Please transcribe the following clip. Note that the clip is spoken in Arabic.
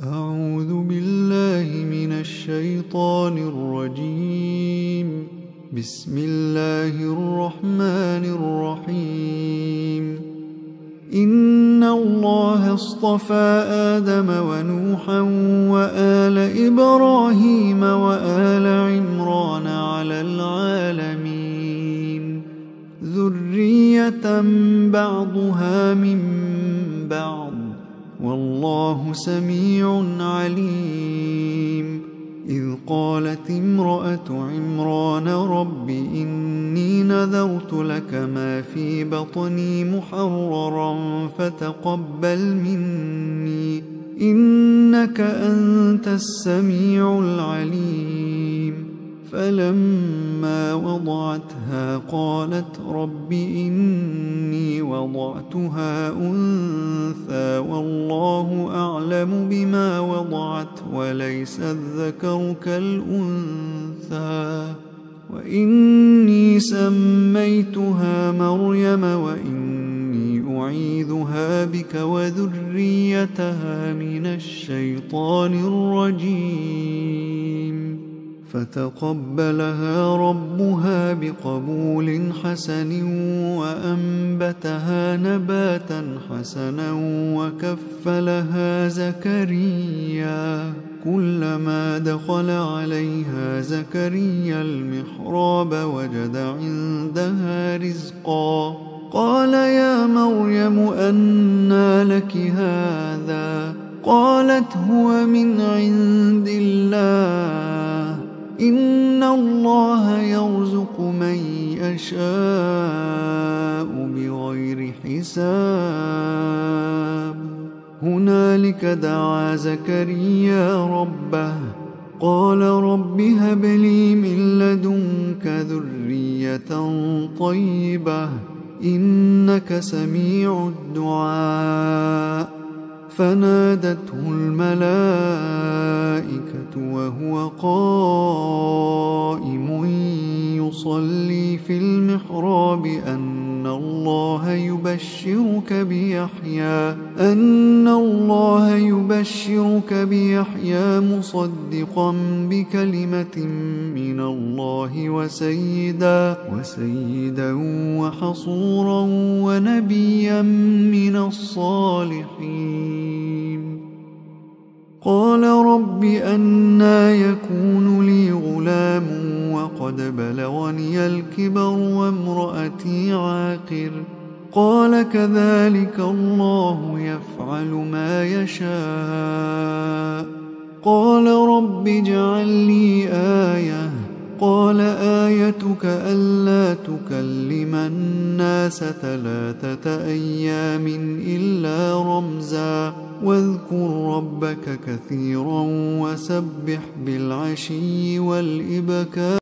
أعوذ بالله من الشيطان الرجيم. بسم الله الرحمن الرحيم. إن الله اصطفى آدم ونوحا وآل إبراهيم وآل عمران على العالمين ذرية بعضها من بعض والله سميع عليم. إذ قالت امرأة عمران رب إني نذرت لك ما في بطني محررا فتقبل مني إنك أنت السميع العليم. فلما وضعتها قالت رب إني وضعتها أنثى والله أعلم بما وضعت وليس الذكر كالأنثى وإني سميتها مريم وإني أعيذها بك وذريتها من الشيطان الرجيم. فتقبلها ربها بقبول حسن وأنبتها نباتا حسنا وكفلها زكريا. كلما دخل عليها زكريا المحراب وجد عندها رزقا قال يا مريم أنى لك هذا؟ قالت هو من عند الله إن الله يرزق من يشاء بغير حساب. هنالك دعا زكريا ربه قال رب هب لي من لدنك ذرية طيبة إنك سميع الدعاء. فنادته الملائكة وهو قائم يصلي في المحراب أن الله يبشرك بيحيى مصدقا بكلمة من الله وسيدا وحصورا ونبيا من الصالحين. قال رب أنى يكون لي غلام وقد بلغني الكبر وامرأتي عاقر؟ قال كذلك الله يفعل ما يشاء. قال رب اجعل لي آية. قال آيتك ألا تكلم الناس 3 أيام إلا رمزا واذكر ربك كثيرا وسبح بالعشي والإبكار.